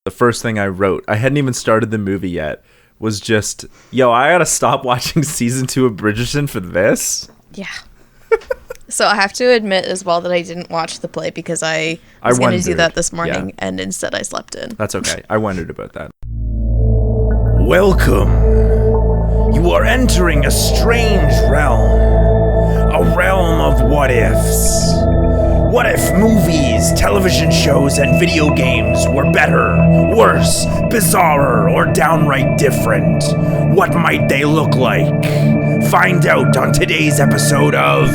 the first thing I wrote, I hadn't even started the movie yet, was just, yo, I gotta stop watching season 2 of Bridgerton for this. Yeah. So I have to admit as well that I didn't watch the play because I was going to do that this morning, and instead I slept in. That's okay. I wondered about that. Welcome. You are entering a strange realm. A realm of what-ifs. What if movies, television shows, and video games were better, worse, bizarrer, or downright different? What might they look like? Find out on today's episode of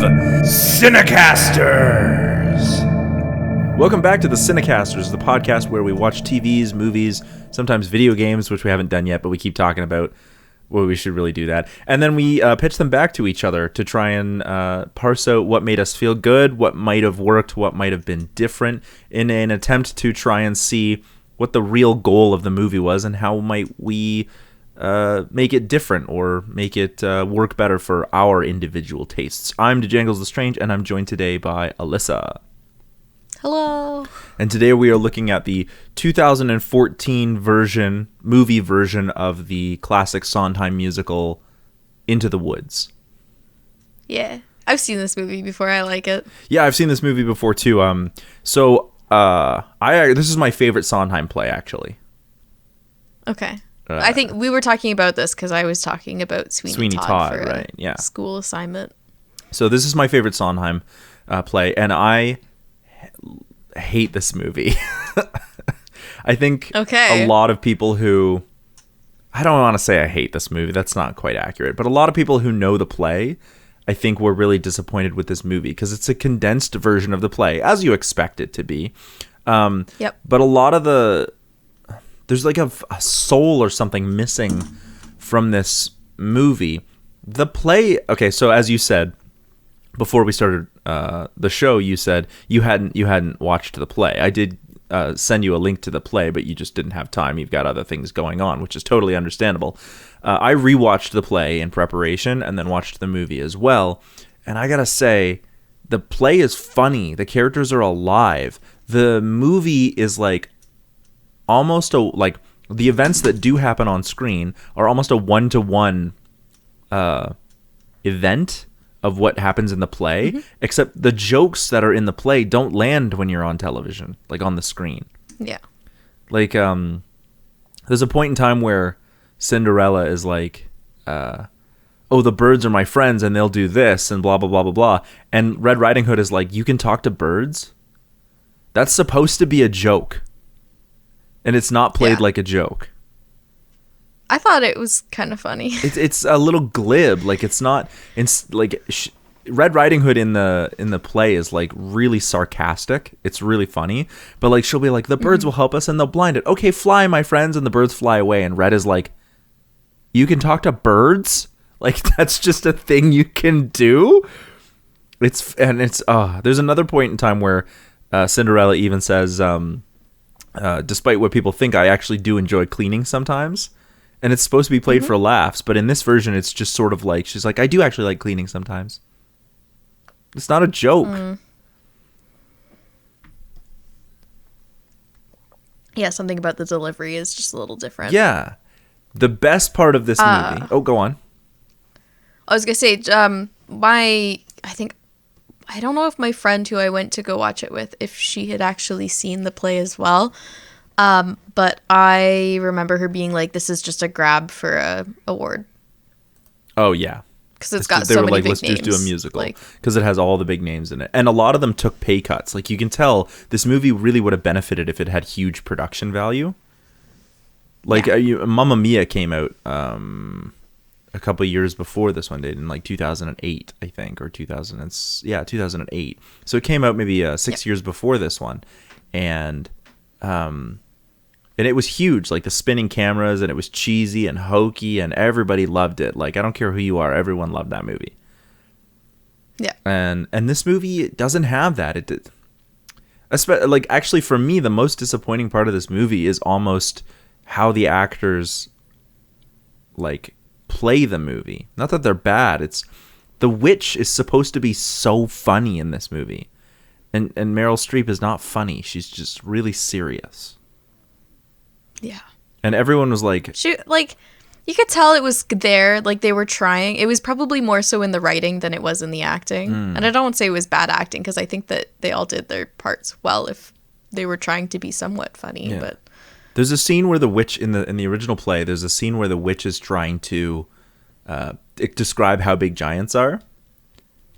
CineCasters. Welcome back to the CineCasters, the podcast where we watch TVs, movies, sometimes video games, which we haven't done yet, but we keep talking about. Well, we should really do that. And then we pitch them back to each other to try and parse out what made us feel good, what might have worked, what might have been different, in an attempt to try and see what the real goal of the movie was and how might we make it different or make it work better for our individual tastes. I'm Janglez the Strange, and I'm joined today by Alyssa. Hello. And today we are looking at the 2014 movie version of the classic Sondheim musical, Into the Woods. Yeah, I've seen this movie before. I like it. Yeah, I've seen this movie before too. This is my favorite Sondheim play, actually. Okay. I think we were talking about this because I was talking about Sweeney Todd for right? Yeah. School assignment. So this is my favorite Sondheim play, and I hate this movie. I think a lot of people who, I don't want to say I hate this movie, that's not quite accurate, but a lot of people who know the play, I think, were really disappointed with this movie because it's a condensed version of the play, as you expect it to be. Yep. But a lot of there's like a soul or something missing from this movie. The play, okay, so as you said, before we started the show, you said you hadn't watched the play. I did send you a link to the play, but you just didn't have time. You've got other things going on, which is totally understandable. I rewatched the play in preparation and then watched the movie as well. And I gotta say, the play is funny. The characters are alive. The movie is like almost the events that do happen on screen are almost a one-to-one event of what happens in the play, except the jokes that are in the play don't land when you're on television, like on the screen. Yeah. Like, there's a point in time where Cinderella is like, oh, the birds are my friends and they'll do this and blah, blah, blah, blah, blah. And Red Riding Hood is like, you can talk to birds? That's supposed to be a joke. And it's not played like a joke. I thought it was kind of funny. It's a little glib, like it's not. It's like Red Riding Hood in the play is like really sarcastic. It's really funny, but like she'll be like, the birds will help us and they'll blind it. Okay, fly, my friends, and the birds fly away. And Red is like, you can talk to birds? Like that's just a thing you can do. There's another point in time where Cinderella even says, despite what people think, I actually do enjoy cleaning sometimes. And it's supposed to be played for laughs, but in this version, it's just sort of like, she's like, I do actually like cleaning sometimes. It's not a joke. Yeah, something about the delivery is just a little different. Yeah. The best part of this movie... Oh, go on. I was going to say, I don't know if my friend who I went to go watch it with, if she had actually seen the play as well. But I remember her being like, this is just a grab for a award. Oh, yeah. Because it's got so many big names. Let's just do a musical. Because it has all the big names in it. And a lot of them took pay cuts. Like, you can tell this movie really would have benefited if it had huge production value. Like, Mamma Mia came out a couple of years before this one did, in like 2008, I think, or 2008. So it came out maybe 6 years before this one. And it was huge, like the spinning cameras, and it was cheesy and hokey, and everybody loved it. Like, I don't care who you are, everyone loved that movie. Yeah. And this movie doesn't have that. It did. Like, actually, for me, the most disappointing part of this movie is almost how the actors like play the movie. Not that they're bad. It's the witch is supposed to be so funny in this movie. And Meryl Streep is not funny. She's just really serious. Yeah. And everyone was like, She, like, you could tell it was there, like they were trying. It was probably more so in the writing than it was in the acting. And I don't say it was bad acting because I think that they all did their parts well if they were trying to be somewhat funny. Yeah. But there's a scene where the witch in the original play, there's a scene where the witch is trying to describe how big giants are.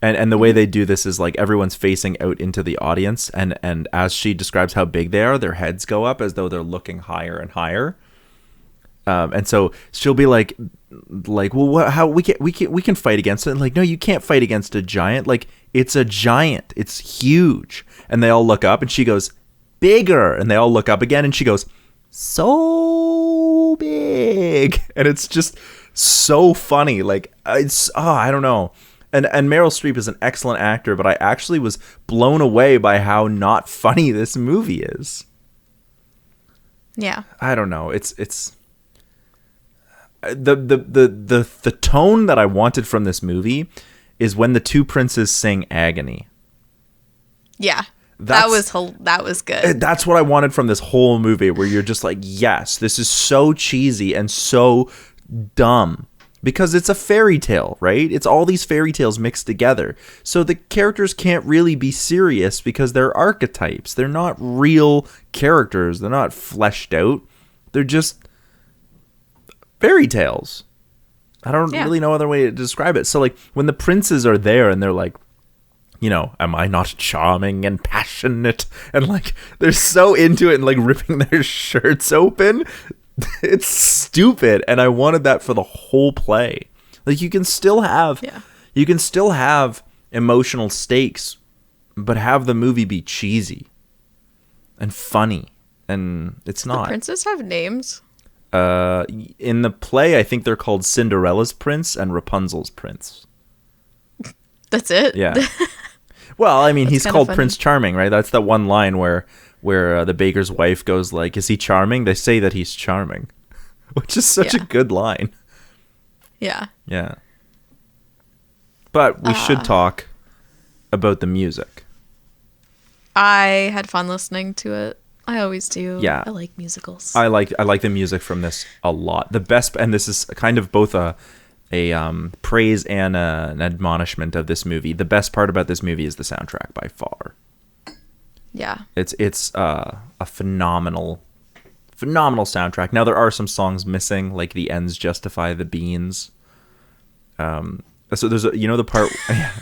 And the way they do this is like everyone's facing out into the audience, and as she describes how big they are, their heads go up as though they're looking higher and higher. And so she'll be like, well, how we can fight against it? And like, no, you can't fight against a giant. Like, it's a giant. It's huge. And they all look up, and she goes, bigger. And they all look up again, and she goes, so big. And it's just so funny. Like, I don't know. And Meryl Streep is an excellent actor, but I actually was blown away by how not funny this movie is. yeah. I don't know. It's the tone that I wanted from this movie is when the two princes sing Agony. Yeah. That was good. That's what I wanted from this whole movie, where you're just like, yes, this is so cheesy and so dumb. Because it's a fairy tale, right? It's all these fairy tales mixed together. So the characters can't really be serious because they're archetypes. They're not real characters. They're not fleshed out. They're just fairy tales. I don't really know other way to describe it. So like when the princes are there and they're like, you know, am I not charming and passionate? And like they're so into it and like ripping their shirts open. It's stupid, and I wanted that for the whole play. Like you can still have emotional stakes, but have the movie be cheesy and funny, and it's not. The princes have names. In the play, I think they're called Cinderella's prince and Rapunzel's prince. That's it. Yeah. Well, I mean, he's called funny. Prince Charming, right? That's that one line where the baker's wife goes like, is he charming? They say that he's charming, which is such a good line. Yeah. Yeah. But we should talk about the music. I had fun listening to it. I always do. Yeah. I like musicals. I like the music from this a lot. The best, and this is kind of both a praise and an admonishment of this movie. The best part about this movie is the soundtrack by far. Yeah. It's a phenomenal soundtrack. Now there are some songs missing, like the ends justify the beans. So there's the part.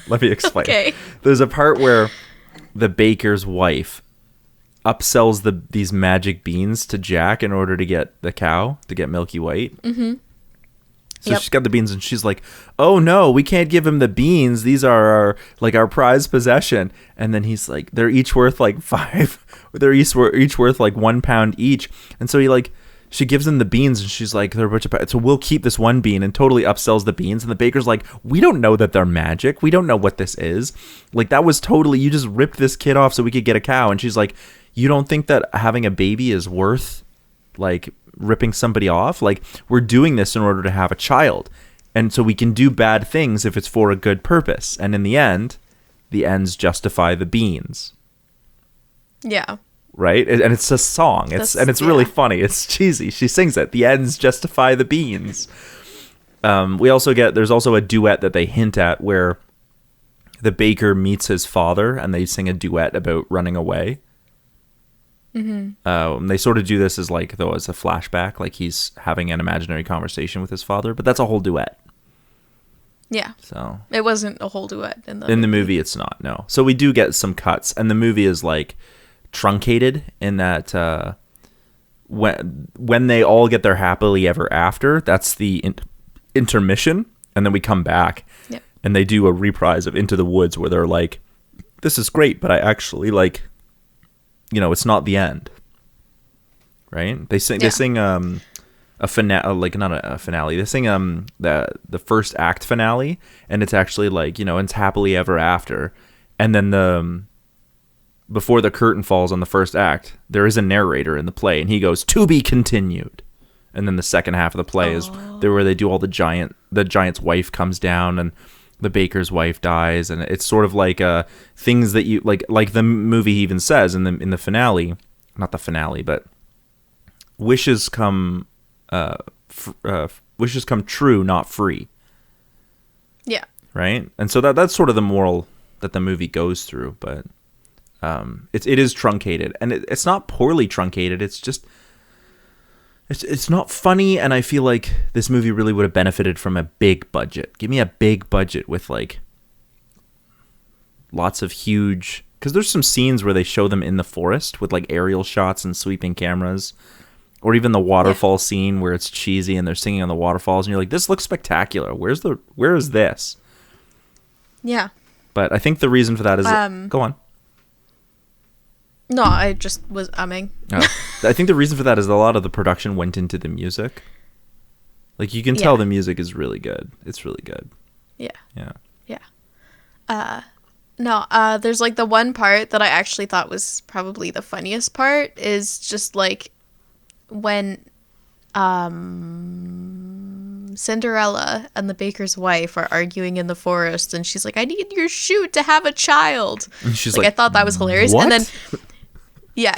Let me explain. Okay. There's a part where the baker's wife upsells these magic beans to Jack in order to get the cow to get Milky White. Mm-hmm. So she's got the beans, and she's like, "Oh no, we can't give him the beans. These are our prized possession." And then he's like, "They're each worth like 5. They're each worth like £1 each." And so she gives him the beans, and she's like, "They're a bunch of so we'll keep this one bean," and totally upsells the beans. And the baker's like, "We don't know that they're magic. We don't know what this is. Like that was totally you just ripped this kid off so we could get a cow." And she's like, "You don't think that having a baby is worth like ripping somebody off? Like we're doing this in order to have a child, and so we can do bad things if it's for a good purpose, and in the end the ends justify the beans." Yeah. Right? And it's a song. It's really funny. It's cheesy. She sings it. The ends justify the beans. There's also a duet that they hint at where the baker meets his father and they sing a duet about running away. Mm-hmm. They sort of do this as a flashback, like he's having an imaginary conversation with his father, but that's a whole duet. Yeah. So it wasn't a whole duet in the movie. It's not, no. So we do get some cuts, and the movie is like truncated in that when they all get their happily ever after, that's the intermission, and then we come back. Yep. And they do a reprise of Into the Woods where they're like, "This is great, but I actually like." It's not the end, right? They sing a finale, like not a finale. They sing the first act finale, and it's actually like it's happily ever after, and then before the curtain falls on the first act, there is a narrator in the play, and he goes, "To be continued," and then the second half of the play is there where they do all the giant's wife comes down and the baker's wife dies, and it's sort of like things that you like the movie even says in the finale, not the finale, but wishes come true, not free. Yeah. Right? And so that's sort of the moral that the movie goes through, but it is truncated, and it's not poorly truncated. It's just it's not funny, and I feel like this movie really would have benefited from a big budget. Give me a big budget with like lots of huge, because there's some scenes where they show them in the forest with like aerial shots and sweeping cameras, or even the waterfall scene where it's cheesy and they're singing on the waterfalls, and you're like, this looks spectacular. Where is this? Yeah. But I think the reason for that is go on. No, I just was umming. Oh. I think the reason for that is a lot of the production went into the music. Like, you can tell the music is really good. It's really good. Yeah. Yeah. Yeah. No, there's like the one part that I actually thought was probably the funniest part is just like when Cinderella and the baker's wife are arguing in the forest, and she's like, I need your shoot to have a child. And she's like, I thought that was hilarious. What? And then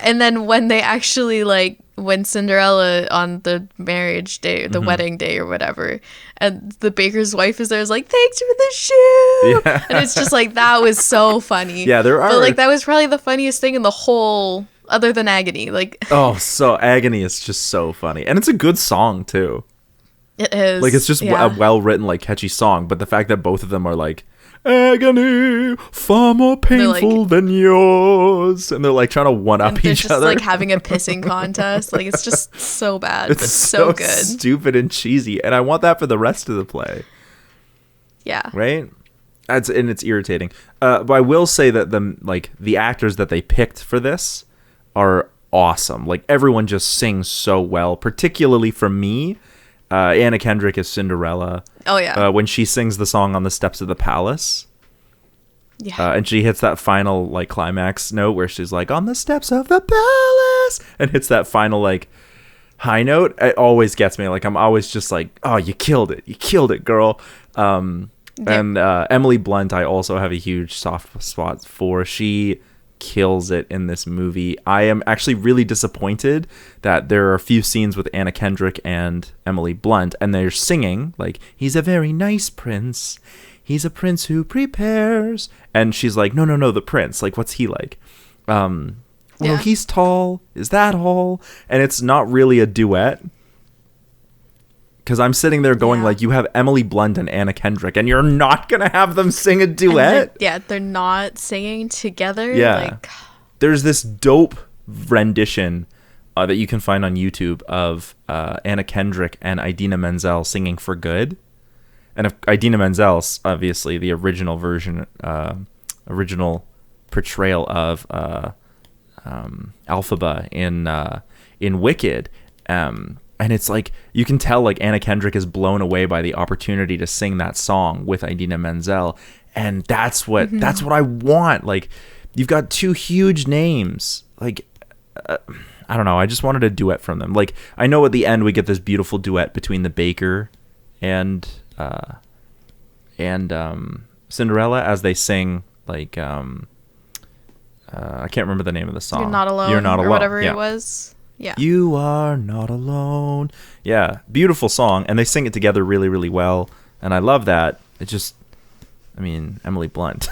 and then when they actually like when Cinderella on the marriage day, the wedding day or whatever, and the baker's wife is there, is like, thanks for the shoe. Yeah. And it's just like, that was so funny. Yeah, there are. But like, that was probably the funniest thing in the whole, other than Agony. Like, oh, so Agony is just so funny, and it's a good song too. it is. Like, it's just a well-written, like, catchy song, but the fact that both of them are like, agony, far more painful than yours, and they're like trying to one-up each just, other. like having a pissing contest. Like, it's just so bad, it's but so good. Stupid and cheesy, and I want that for the rest of the play. Yeah. Right? And it's irritating. But I will say that the actors that they picked for this are awesome. Like, everyone just sings so well, particularly for me. Anna Kendrick is Cinderella. Oh, yeah. When she sings the song on the steps of the palace. Yeah. And she hits that final, like, climax note where she's like, on the steps of the palace, and hits that final, like, high note. It always gets me. Like, I'm always just like, oh, you killed it, girl. And Emily Blunt, I also have a huge soft spot for. She kills it in this movie. I am actually really disappointed that there are a few scenes with Anna Kendrick and Emily Blunt, and they're singing like, he's a very nice prince, he's a prince who prepares, and she's like, no, the prince, like, what's he like? Well, he's tall, is that all? And it's not really a duet, because I'm sitting there going, like, you have Emily Blunt and Anna Kendrick, and you're not going to have them sing a duet? They're not singing together. Yeah. Like, there's this dope rendition that you can find on YouTube of Anna Kendrick and Idina Menzel singing For Good. And Idina Menzel, obviously, the original version, original portrayal of Elphaba in Wicked. And it's like, you can tell, like, Anna Kendrick is blown away by the opportunity to sing that song with Idina Menzel, and that's what I want. Like, you've got two huge names. Like, I don't know. I just wanted a duet from them. Like, I know at the end we get this beautiful duet between the baker and Cinderella as they sing, like, I can't remember the name of the song. You're Not Alone. You're Not Alone. Or whatever it was. Yeah. You are not alone. Yeah, beautiful song, and they sing it together really, really well, and I love that. It just, I mean, Emily Blunt.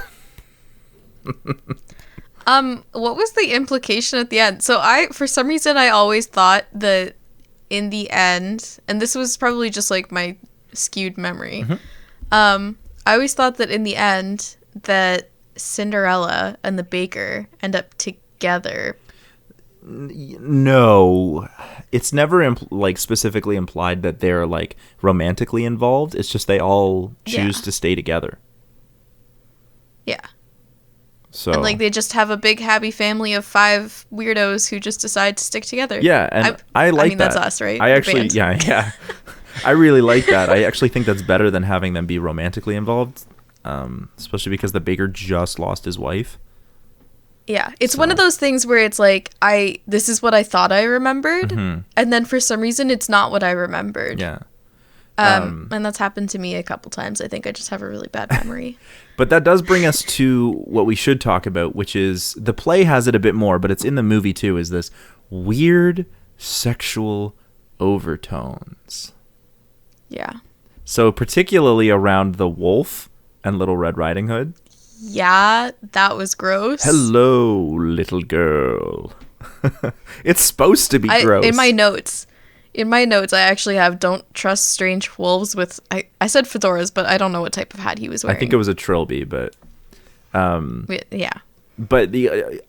What was the implication at the end? So for some reason, I always thought that in the end, and this was probably just like my skewed memory. I always thought that in the end that Cinderella and the baker end up together. No, it's never specifically implied that they're like romantically involved. It's just they all choose to stay together. Yeah. So and like they just have a big happy family of 5 weirdos who just decide to stick together. Yeah, and I like that. That's us, right? I actually, yeah. I really like that. I actually think that's better than having them be romantically involved, especially because the baker just lost his wife. Yeah, it's one of those things where it's like, this is what I thought I remembered, and then for some reason it's not what I remembered. Yeah. And that's happened to me a couple times. I think I just have a really bad memory. But that does bring us to what we should talk about, which is the play has it a bit more, but it's in the movie too, is this weird sexual overtones. Yeah. So particularly around the wolf and Little Red Riding Hood. Yeah, that was gross. Hello, little girl. It's supposed to be gross. In my notes, I actually have don't trust strange wolves with, I said fedoras, but I don't know what type of hat he was wearing. I think it was a trilby, but yeah. But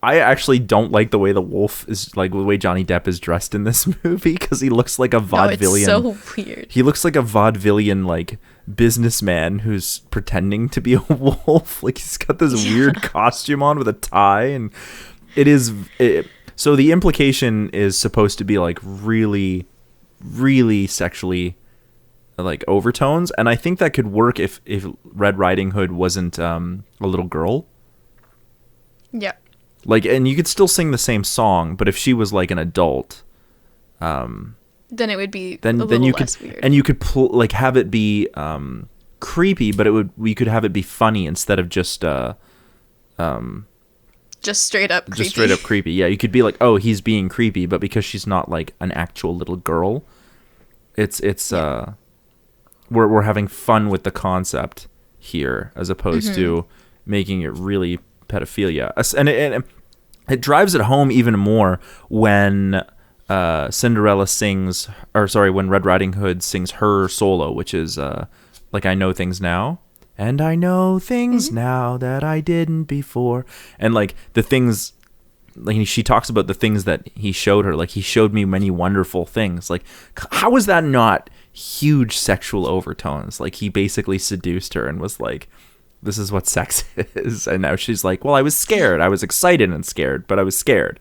I actually don't like the way the wolf is, like the way Johnny Depp is dressed in this movie, because he looks like a vaudevillian. No, it's so weird. He looks like a vaudevillian like businessman who's pretending to be a wolf. Like he's got this weird costume on with a tie, and so the implication is supposed to be like really, really sexually like overtones, and I think that could work if Red Riding Hood wasn't a little girl. Yeah. Like, and you could still sing the same song, but if she was like an adult, then it would be then a little you less could weird. and you could like have it be creepy, but we could have it be funny instead of just straight up creepy. just straight up creepy. Yeah, you could be like, oh, he's being creepy, but because she's not like an actual little girl, it's we're having fun with the concept here as opposed to making it really pedophilia. And it drives it home even more when Cinderella sings, or sorry, when Red Riding Hood sings her solo, which is like I Know Things Now. And I know things now that I didn't before. And like the things, like she talks about the things that he showed her. Like he showed me many wonderful things. Like how is that not huge sexual overtones? Like he basically seduced her and was like, this is what sex is. And now she's like, well, I was scared. I was excited and scared, but I was scared.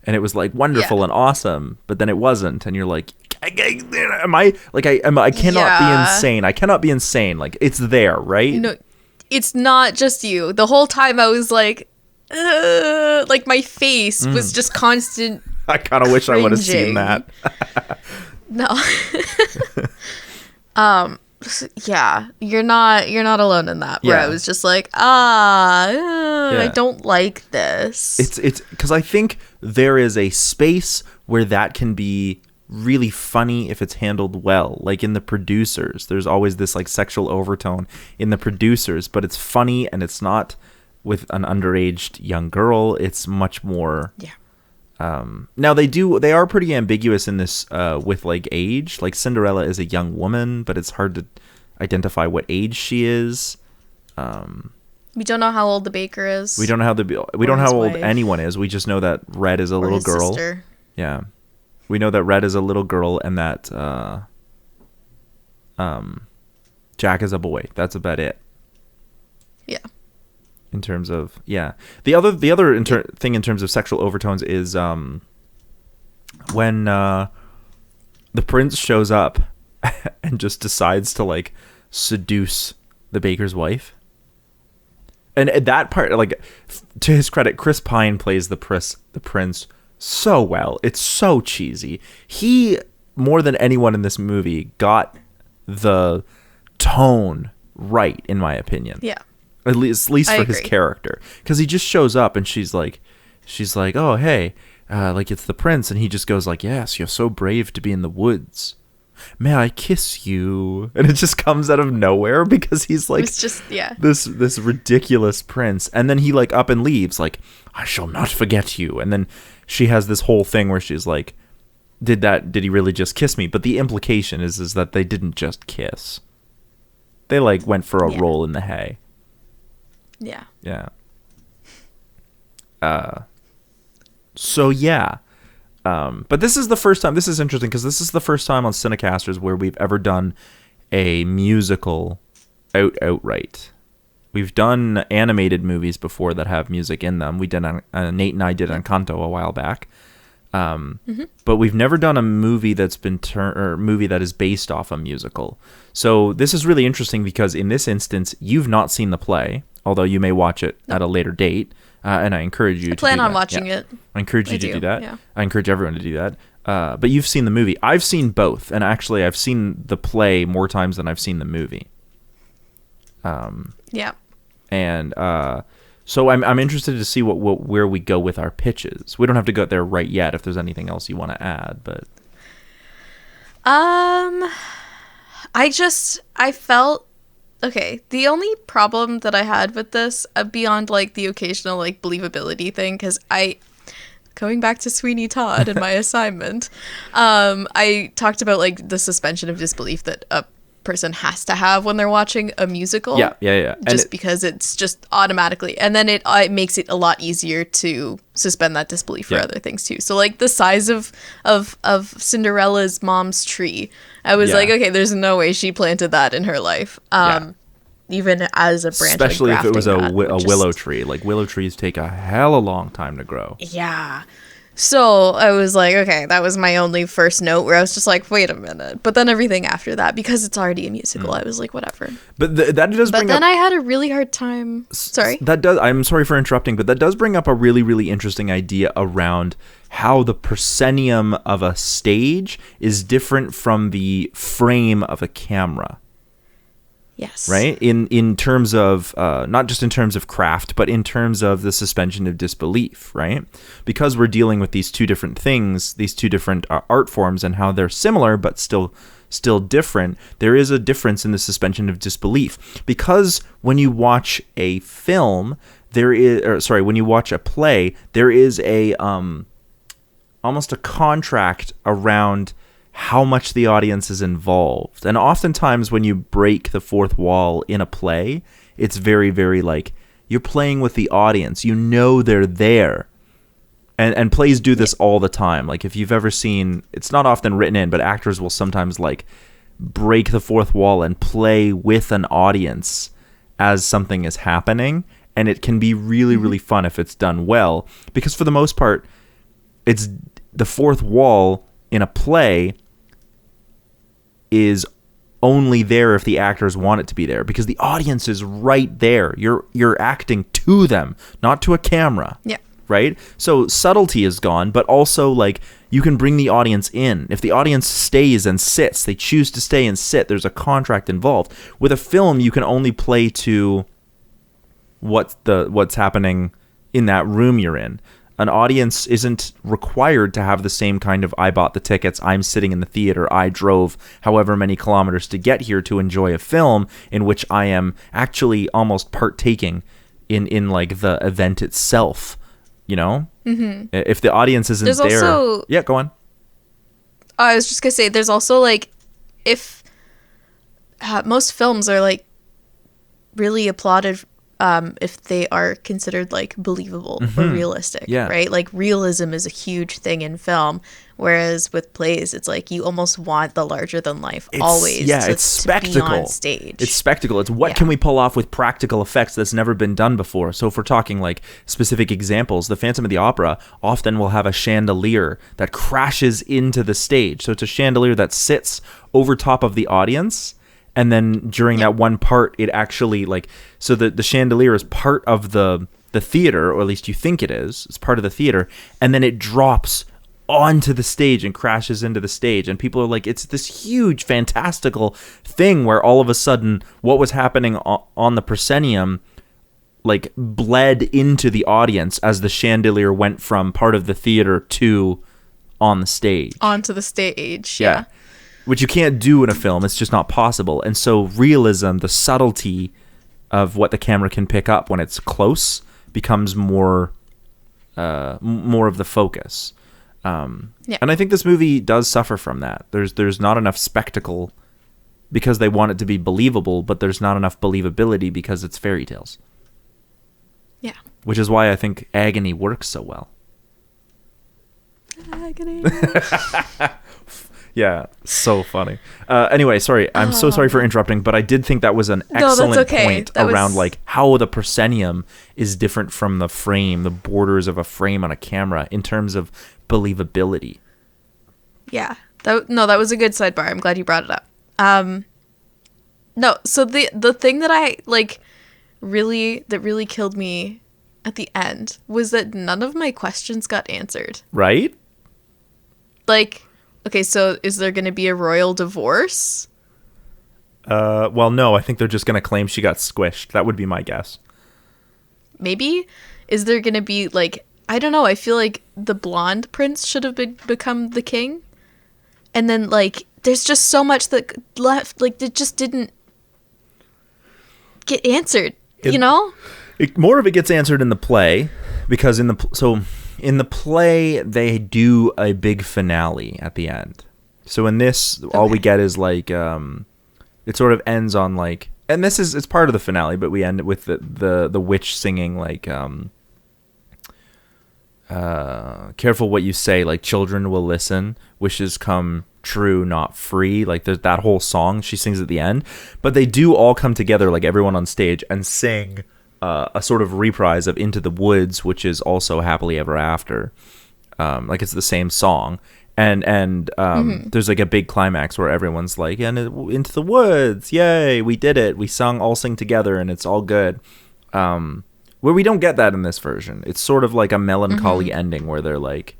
And it was like wonderful and awesome, but then it wasn't. And you're like, I cannot be insane. I cannot be insane. Like it's there, right? No, it's not just you. The whole time I was like my face was just constant. I kind of wish I would have seen that. No. Yeah, you're not alone in that. Where I was just like, I don't like this. It's because I think there is a space where that can be really funny if it's handled well. Like in The Producers, there's always this like sexual overtone in The Producers, but it's funny and it's not with an underaged young girl. It's much more. Yeah. Now they are pretty ambiguous in this with like age. Like Cinderella is a young woman, but it's hard to identify what age she is. We don't know how old the baker is. We don't know how old anyone is. We just know that Red is a little girl. Sister. Yeah, we know that Red is a little girl and that Jack is a boy. That's about it. Yeah. In terms of the other thing in terms of sexual overtones is when the prince shows up and just decides to like seduce the baker's wife, and that part, like to his credit, Chris Pine plays the prince so well. It's so cheesy. He more than anyone in this movie got the tone right, in my opinion. Yeah. At least for his character, because he just shows up and she's like, oh hey, like it's the prince, and he just goes like, yes, you're so brave to be in the woods. May I kiss you? And it just comes out of nowhere because he's like, it's just this ridiculous prince, and then he like up and leaves like, I shall not forget you. And then she has this whole thing where she's like, did he really just kiss me? But the implication is that they didn't just kiss. They like went for a roll in the hay. Yeah. Yeah. So yeah. But this is the first time. This is interesting because this is the first time on CineCasters where we've ever done a musical outright. We've done animated movies before that have music in them. We did Nate and I did Encanto a while back. But we've never done a movie that's been movie that is based off a musical. So this is really interesting because in this instance, you've not seen the play, although you may watch it at a later date. And I encourage you to plan do on that. watching it. I encourage you to do that. Yeah. I encourage everyone to do that. But you've seen the movie. I've seen both. And actually, I've seen the play more times than I've seen the movie. Yeah. And So I'm interested to see where we go with our pitches. We don't have to go there right yet if there's anything else you want to add, but I felt okay. The only problem that I had with this, beyond like the occasional like believability thing, because going back to Sweeney Todd and my assignment, I talked about like the suspension of disbelief that a person has to have when they're watching a musical. Yeah. Just because it's just automatically, and then it makes it a lot easier to suspend that disbelief for other things too. So like the size of Cinderella's mom's tree, I was like, okay, there's no way she planted that in her life. Even as a branch, especially like if it was a that, willow tree. Like willow trees take a hella long time to grow. Yeah. So I was like, okay, that was my only first note where I was just like, wait a minute. But then everything after that, because it's already a musical, I was like, whatever. But that does bring up... But then I had a really hard time... Sorry? I'm sorry for interrupting, but that does bring up a really, really interesting idea around how the proscenium of a stage is different from the frame of a camera. Yes. Right? In terms of, not just in terms of craft, but in terms of the suspension of disbelief, right? Because we're dealing with these two different things, these two different art forms, and how they're similar, but still different, there is a difference in the suspension of disbelief. Because when you watch a film, when you watch a play, there is a, almost a contract around how much the audience is involved. And oftentimes when you break the fourth wall in a play, it's very, very like you're playing with the audience. You know they're there. And plays do this all the time. Like if you've ever seen, it's not often written in, but actors will sometimes like break the fourth wall and play with an audience as something is happening. And it can be really, really fun if it's done well. Because for the most part, it's the fourth wall in a play is only there if the actors want it to be there, because the audience is right there. You're acting to them, not to a camera. Yeah. Right? So subtlety is gone, but also like you can bring the audience in. If the audience stays and sits, they choose to stay and sit, there's a contract involved. With a film, you can only play to what's happening in that room you're in. An audience isn't required to have the same kind of I bought the tickets, I'm sitting in the theater, I drove however many kilometers to get here to enjoy a film in which I am actually almost partaking in like the event itself, you know? Mm-hmm. If the audience isn't there's there... Also, yeah, go on. I was just going to say, there's also like, if most films are like really applauded if they are considered like believable or realistic, right? Like realism is a huge thing in film, whereas with plays, it's like you almost want the larger than life it's spectacle. To be on stage. It's spectacle. It's what can we pull off with practical effects that's never been done before. So if we're talking like specific examples, the Phantom of the Opera often will have a chandelier that crashes into the stage. So it's a chandelier that sits over top of the audience. And then during that one part, it actually like, so the chandelier is part of the theater, or at least you think it is. It's part of the theater. And then it drops onto the stage and crashes into the stage. And people are like, it's this huge, fantastical thing where all of a sudden what was happening on the proscenium like bled into the audience as the chandelier went from part of the theater to on the stage. Onto the stage, yeah. Which you can't do in a film. It's just not possible. And so realism, the subtlety of what the camera can pick up when it's close, becomes more of the focus. And I think this movie does suffer from that. There's not enough spectacle because they want it to be believable, but there's not enough believability because it's fairy tales. Yeah. Which is why I think Agony works so well. Agony. Yeah, so funny. Anyway, sorry. I'm so sorry for interrupting, but I did think that was an excellent point around like how the proscenium is different from the frame, the borders of a frame on a camera in terms of believability. Yeah. That was a good sidebar. I'm glad you brought it up. No, so the thing that I like really killed me at the end was that none of my questions got answered. Right? Like, okay, so is there going to be a royal divorce? Well, no, I think they're just going to claim she got squished. That would be my guess. maybe is there gonna be like, I don't know, I feel like the blonde prince should have become the king, and then like there's just so much that left, like it just didn't get answered, you know? More of it gets answered in the play, because in the play they do a big finale at the end. So in this, all we get is like it sort of ends on like, and it's part of the finale, but we end it with the witch singing like careful what you say, like children will listen, wishes come true, not free. Like there's that whole song she sings at the end, but they do all come together, like everyone on stage, and sing a sort of reprise of Into the Woods, which is also Happily Ever After. Like it's the same song, and there's like a big climax where everyone's like, and Into the Woods, yay, we did it, we all sing together, and it's all good. Where we don't get that in this version. It's sort of like a melancholy ending where they're like,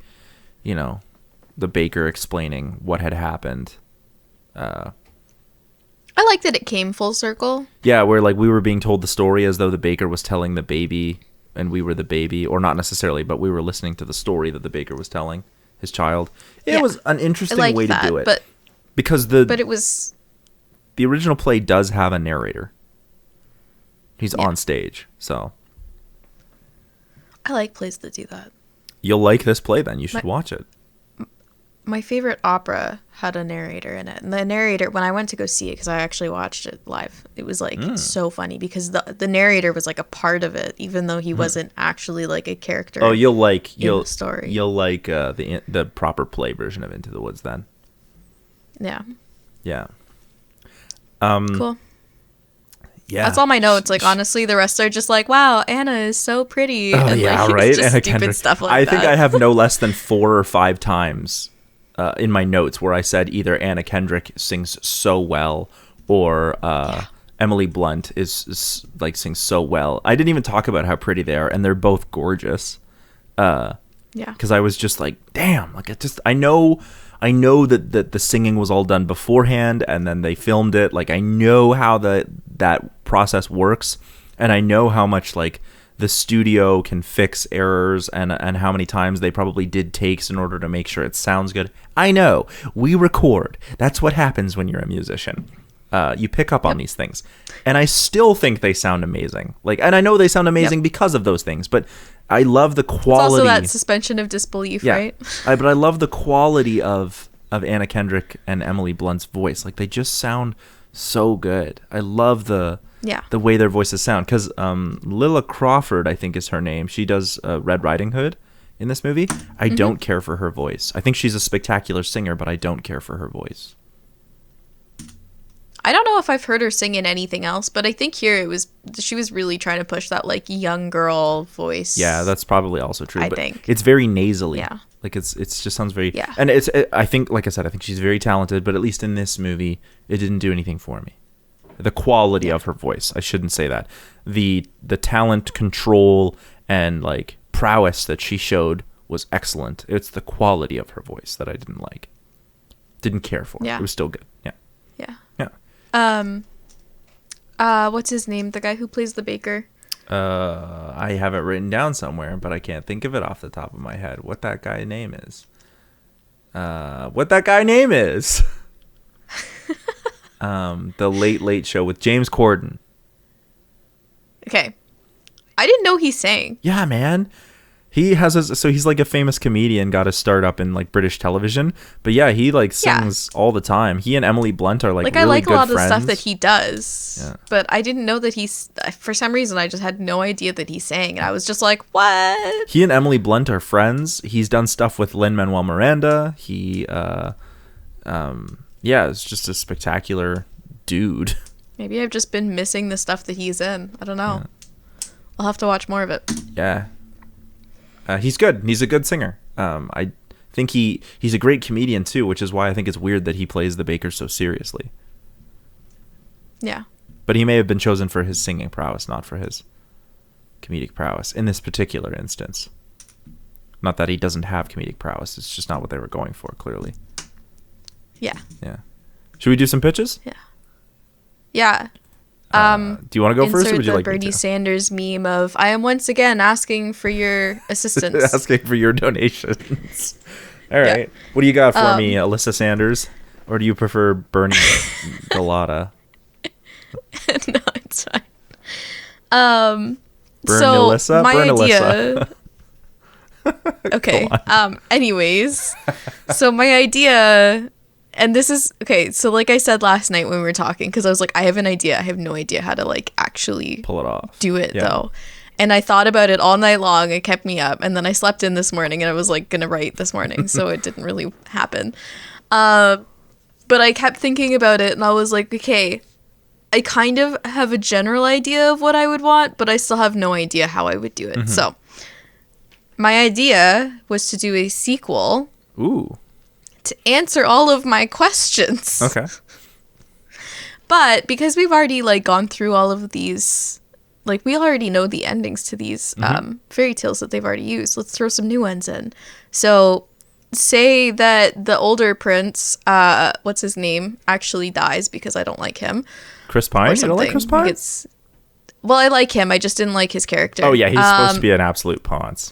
you know, the baker explaining what had happened. I like that it came full circle. Yeah, where like we were being told the story as though the baker was telling the baby and we were the baby, or not necessarily, but we were listening to the story that the baker was telling his child. It was an interesting way to do it. Because it was, the original play does have a narrator. He's on stage, so I like plays that do that. You'll like this play then. You should watch it. My favorite opera had a narrator in it. And the narrator, when I went to go see it, because I actually watched it live, it was like so funny because the narrator was like a part of it, even though he wasn't actually like a character. Oh, you'll like the story. You'll like the proper play version of Into the Woods then. Yeah. Yeah. Cool. Yeah. That's all my notes. Like, honestly, the rest are just like, wow, Anna is so pretty. Oh, and, yeah, like, right? It's just Anna stupid Kendrick. stuff like I that. think I have no less than 4 or 5 times in my notes where I said either Anna Kendrick sings so well or Emily Blunt is like sings so well. I didn't even talk about how pretty they are, and they're both gorgeous. Yeah. Because I was just like, damn, like I know that the singing was all done beforehand and then they filmed it. Like I know how that process works, and I know how much like the studio can fix errors and how many times they probably did takes in order to make sure it sounds good. I know. We record. That's what happens when you're a musician. You pick up on these things. And I still think they sound amazing. Like, and I know they sound amazing because of those things, but I love the quality. It's also that suspension of disbelief, right? But I love the quality of Anna Kendrick and Emily Blunt's voice. Like, they just sound so good. I love the way their voices sound. Because Lilla Crawford, I think is her name. She does Red Riding Hood in this movie. I don't care for her voice. I think she's a spectacular singer, but I don't care for her voice. I don't know if I've heard her sing in anything else, but I think here she was really trying to push that like young girl voice. Yeah, that's probably also true. I but think it's very nasally. Yeah, like it just sounds very. Yeah, and I think, like I said, I think she's very talented, but at least in this movie, it didn't do anything for me. The quality of her voice, I shouldn't say that. The talent, control, and like prowess that she showed was excellent. It's the quality of her voice that I didn't like. Didn't care for. Yeah, it was still good. Yeah. Yeah. Yeah. What's his name? The guy who plays the baker? I have it written down somewhere, but I can't think of it off the top of my head. What that guy's name is. The Late Show with James Corden. Okay. I didn't know he sang. Yeah, man. He has so he's like a famous comedian, got his start up in like British television. But yeah, he like sings all the time. He and Emily Blunt are like really I like good a lot friends. of the stuff that he does. Yeah. But I didn't know that he's, for some reason, I just had no idea that he sang. And I was just like, what? He and Emily Blunt are friends. He's done stuff with Lin-Manuel Miranda. He, it's just a spectacular dude. Maybe I've just been missing the stuff that he's in. I don't know. Yeah. I'll have to watch more of it. Yeah. He's good. He's a good singer. I think he's a great comedian too, which is why I think it's weird that he plays the baker so seriously. Yeah. But he may have been chosen for his singing prowess, not for his comedic prowess in this particular instance. Not that he doesn't have comedic prowess. It's just not what they were going for, clearly. Yeah. Yeah. Should we do some pitches? Yeah. Yeah. Do you want to go first, or Insert would you the like me Bernie to? Sanders meme of "I am once again asking for your assistance." Asking for your donations. All right. What do you got for me, Alyssa Sanders? Or do you prefer Bernie Gelata? No, it's fine. Burn So Alyssa? my Burn idea. Okay. Anyways, so my idea, and this is okay. So like I said last night when we were talking, because I was like, I have an idea. I have no idea how to like actually Pull it off. do it Yeah. though. And I thought about it all night long. It kept me up, and then I slept in this morning, and I was like gonna write this morning, so it didn't really happen. But I kept thinking about it, and I was like, okay, I kind of have a general idea of what I would want, but I still have no idea how I would do it. So my idea was to do a sequel Ooh. to answer all of my questions. Okay. But because we've already like gone through all of these, like we already know the endings to these fairy tales that they've already used. Let's throw some new ones in. So say that the older prince, what's his name, actually dies because I don't like him. Chris Pine? Or You something. don't like Chris Pine? Well, I like him. I just didn't like his character. Oh, yeah. He's supposed to be an absolute ponce.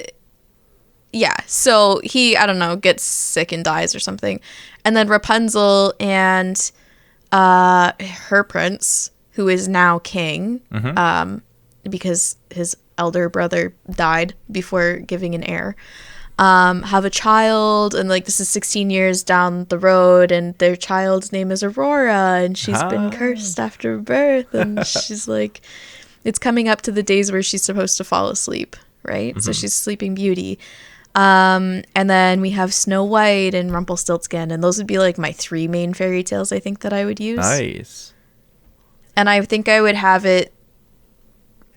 Yeah, so he, I don't know, gets sick and dies or something. And then Rapunzel and her prince, who is now king, because his elder brother died before giving an heir, have a child. And like this is 16 years down the road, and their child's name is Aurora, and she's been cursed after birth. And she's like, it's coming up to the days where she's supposed to fall asleep, right? So she's Sleeping Beauty. And then we have Snow White and Rumpelstiltskin, and those would be like my 3 main fairy tales I think that I would use. Nice. And I think I would have it,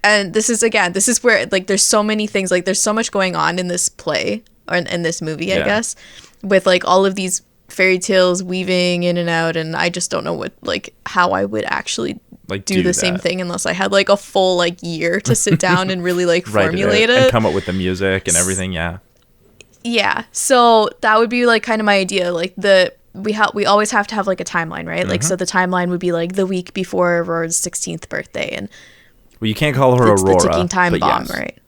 and this is where like there's so many things, like there's so much going on in this play or in this movie, I guess, with like all of these fairy tales weaving in and out, and I just don't know what like how I would actually Like do the same thing unless I had like a full like year to sit down and really like formulate it and come up with the music and everything. Yeah. Yeah, so that would be like kind of my idea. Like we always have to have like a timeline, right? Like so the timeline would be like the week before Aurora's 16th birthday, and Well, you can't call her it's Aurora. the ticking time but bomb, yes. right?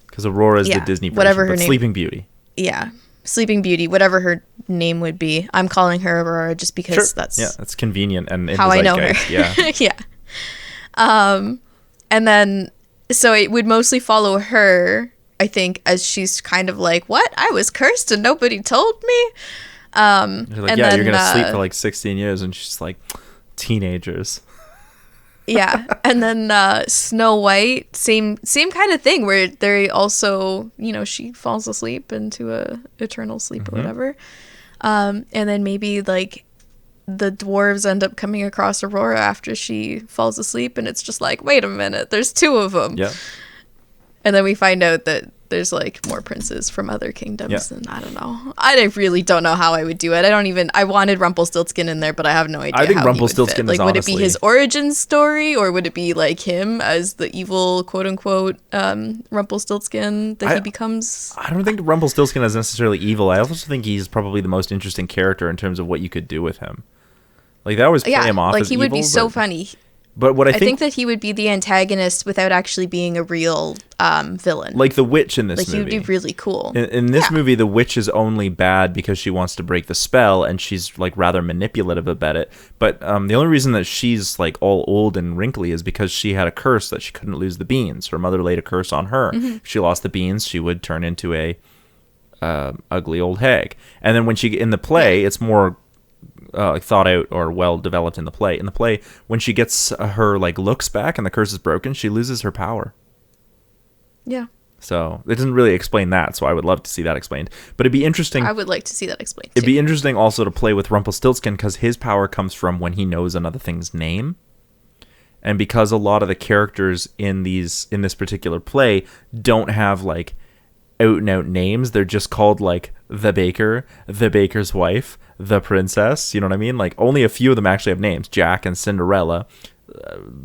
Because Aurora is Yeah, the Disney version, whatever her but name- Sleeping Beauty. Yeah, Sleeping Beauty, whatever her name would be. I'm calling her Aurora just because that's convenient and in how the I know her. zeitgeist. Yeah. Yeah. And then so it would mostly follow her, I think, as she's kind of like, what? I was cursed and nobody told me. You're like, and yeah, then, you're gonna sleep for like 16 years, and she's like, teenagers. Yeah. And then Snow White, same kind of thing, where they also, you know, she falls asleep into a eternal sleep or whatever. And then maybe like the dwarves end up coming across Aurora after she falls asleep, and it's just like, wait a minute, there's 2 of them. Yeah. And then we find out that there's like more princes from other kingdoms, Yeah. and I don't know. I really don't know how I would do it. I wanted Rumpelstiltskin in there, but I have no idea. I think how he would fit. Rumpelstiltskin is like, would it be honestly- his origin story, or would it be like him as the evil quote unquote Rumpelstiltskin that he becomes? I don't think Rumpelstiltskin is necessarily evil. I also think he's probably the most interesting character in terms of what you could do with him. Like, they always play him off like as he would be evil, so but- funny. But what I I think, think that he would be the antagonist without actually being a real villain. like the witch in this like he movie. would be really cool. In this movie, the witch is only bad because she wants to break the spell, and she's like rather manipulative about it. But the only reason that she's like all old and wrinkly is because she had a curse that she couldn't lose the beans. Her mother laid a curse on her. If she lost the beans, she would turn into a ugly old hag. And then when she in the play, it's more thought out or well developed in the play. In the play, when she gets her like looks back and the curse is broken, she loses her power. Yeah. So it doesn't really explain that. So I would love to see that explained. But it'd be interesting. I would like to see that explained. It'd too. be interesting also to play with Rumpelstiltskin because his power comes from when he knows another thing's name. And because a lot of the characters in this particular play don't have like out and out names, they're just called like the baker, the baker's wife, the princess. You know what I mean? Like only a few of them actually have names. Jack and Cinderella.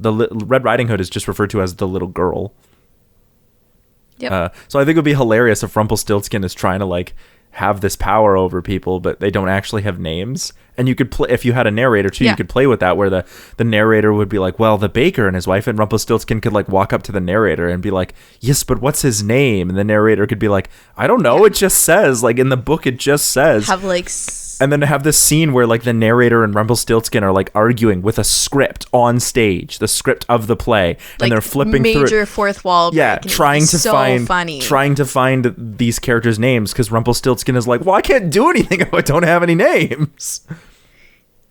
Red Riding Hood is just referred to as the little girl. Yep. So I think it would be hilarious if Rumpelstiltskin is trying to like have this power over people, but they don't actually have names. And you could play, if you had a narrator too, you could play with that, where the narrator would be like, well, the baker and his wife, and Rumpelstiltskin could like walk up to the narrator and be like, yes, but what's his name? And the narrator could be like, I don't know. It just says, like, in the book, it just says. Have like and then have this scene where like the narrator and Rumpelstiltskin are like arguing with a script on stage, the script of the play, and they're flipping through major fourth wall break. Yeah, trying to find these characters' names, because Rumpelstiltskin is like, well, I can't do anything if I don't have any names.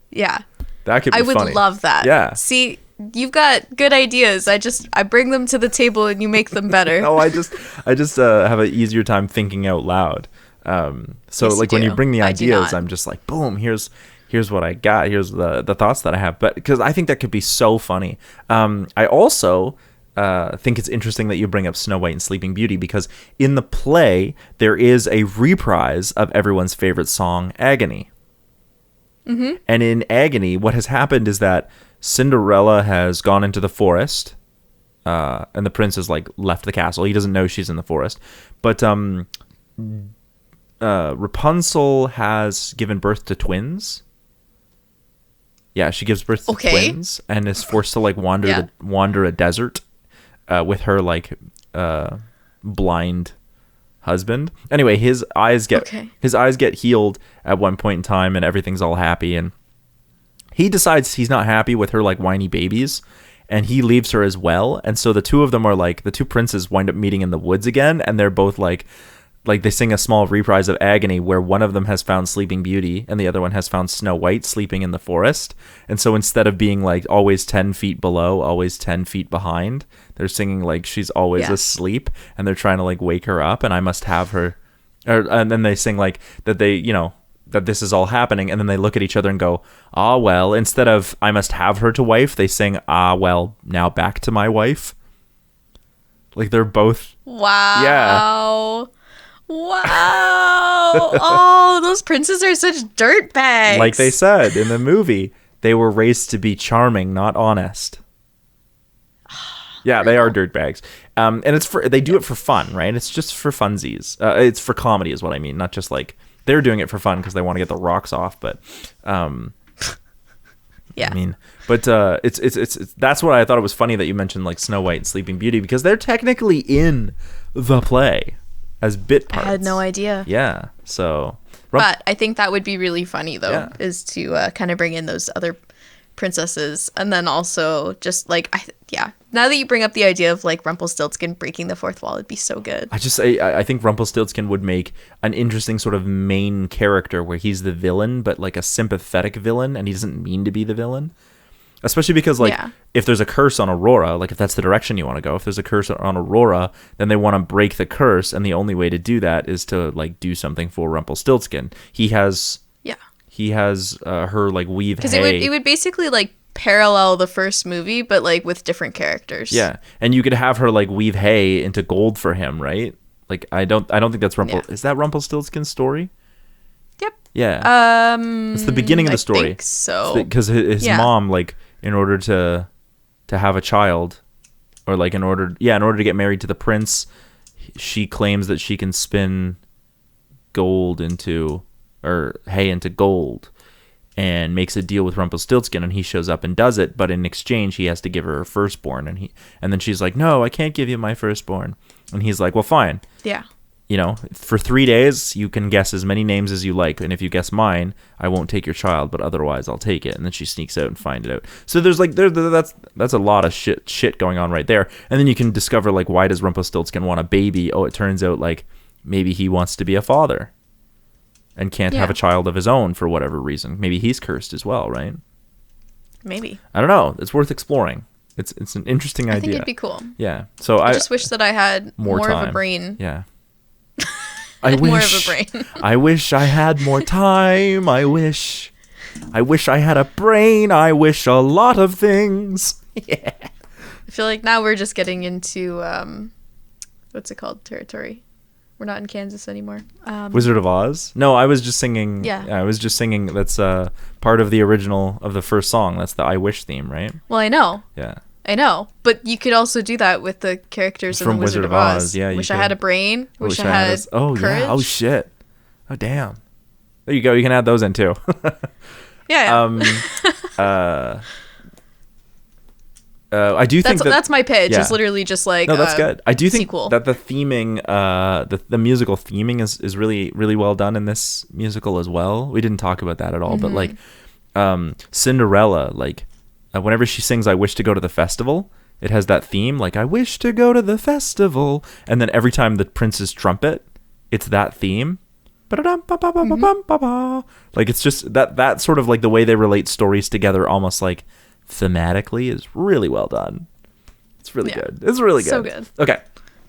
Yeah, that could be I would funny. love that. Yeah, see, you've got good ideas. I bring them to the table and you make them better. No, I just have an easier time thinking out loud. So yes, like when you bring the ideas, I'm just like, boom, here's what I got. Here's the thoughts that I have. But because I think that could be so funny. I also think it's interesting that you bring up Snow White and Sleeping Beauty, because in the play there is a reprise of everyone's favorite song, Agony. Mm-hmm. And in Agony, what has happened is that Cinderella has gone into the forest, and the prince has like left the castle. He doesn't know she's in the forest, but Rapunzel has given birth to twins. Yeah, she gives birth to twins and is forced to like wander a desert with her like blind husband. Anyway, his eyes get healed at one point in time, and everything's all happy. And he decides he's not happy with her like whiny babies, and he leaves her as well. And so the two of them are like, the two princes wind up meeting in the woods again, and they're both like they sing a small reprise of Agony, where one of them has found Sleeping Beauty and the other one has found Snow White sleeping in the forest. And so instead of being like always 10 feet below, always 10 feet behind, they're singing like she's always asleep, and they're trying to like wake her up, and I must have her. And then they sing like that they, that this is all happening. And then they look at each other and go, ah, well, instead of I must have her to wife, they sing, ah, well, now back to my wife. Like they're both. Wow. Yeah. Wow. Oh, those princes are such dirtbags. Like they said in the movie, they were raised to be charming, not honest. Yeah, they are dirtbags. And they do it for fun, right? It's just for funsies. It's for comedy is what I mean. Not just like they're doing it for fun because they want to get the rocks off, but yeah. I mean, but it's that's what I thought it was funny that you mentioned like Snow White and Sleeping Beauty, because they're technically in the play as bit parts. I had no idea. Yeah. So but I think that would be really funny though, is to kind of bring in those other princesses, and then also just like now that you bring up the idea of like Rumpelstiltskin breaking the fourth wall, it'd be so good. I think Rumpelstiltskin would make an interesting sort of main character where he's the villain, but like a sympathetic villain, and he doesn't mean to be the villain. Especially because like if there's a curse on Aurora, like if that's the direction you want to go, if there's a curse on Aurora, then they want to break the curse, and the only way to do that is to like do something for Rumpelstiltskin. He has her like weave hay. Because it would basically like parallel the first movie, but like with different characters. Yeah, and you could have her like weave hay into gold for him, right? Like I don't think that's Is that Rumpelstiltskin's story? Yep. Yeah. It's the beginning of the story. I think so. Because his mom, like, in order to have a child, or like in order to get married to the prince, she claims that she can spin hay into gold, and makes a deal with Rumpelstiltskin, and he shows up and does it, but in exchange he has to give her her firstborn, and then she's like, no, I can't give you my firstborn, and he's like, well, fine. Yeah. For 3 days you can guess as many names as you like, and if you guess mine, I won't take your child, but otherwise I'll take it. And then she sneaks out and finds it out. So there's like that's a lot of shit going on right there. And then you can discover like, why does Rumpelstiltskin want a baby? Oh, it turns out like maybe he wants to be a father and can't have a child of his own for whatever reason. Maybe he's cursed as well, right? Maybe. I don't know. It's worth exploring. It's an interesting idea. I think it'd be cool. Yeah. So I just wish that I had more of a brain. Yeah. More of a brain. I wish I had more time. I wish I had a brain. I wish a lot of things. Yeah. I feel like now we're just getting into what's it called? Territory. We're not in Kansas anymore. Wizard of Oz? No, I was just singing. Yeah. I was just singing. That's part of the original of the first song. That's the I Wish theme, right? Well, I know. Yeah. I know, but you could also do that with the characters from Wizard of Oz. Yeah, wish I had a brain. Wish I had courage. Yeah. Oh Oh, damn. There you go. You can add those in too. Yeah. I do think that's my pitch. yeah. It's literally just like no, that's good. I do think sequel. that the theming, the musical theming is really, really well done in this musical as well. We didn't talk about that at all, but like Cinderella, like whenever she sings "I wish to go to the festival," it has that theme, like "I wish to go to the festival," and then every time the prince's trumpet, it's that theme. Like it's just that sort of like the way they relate stories together, almost like thematically, is really well done. It's really good. It's really good. So good. Okay.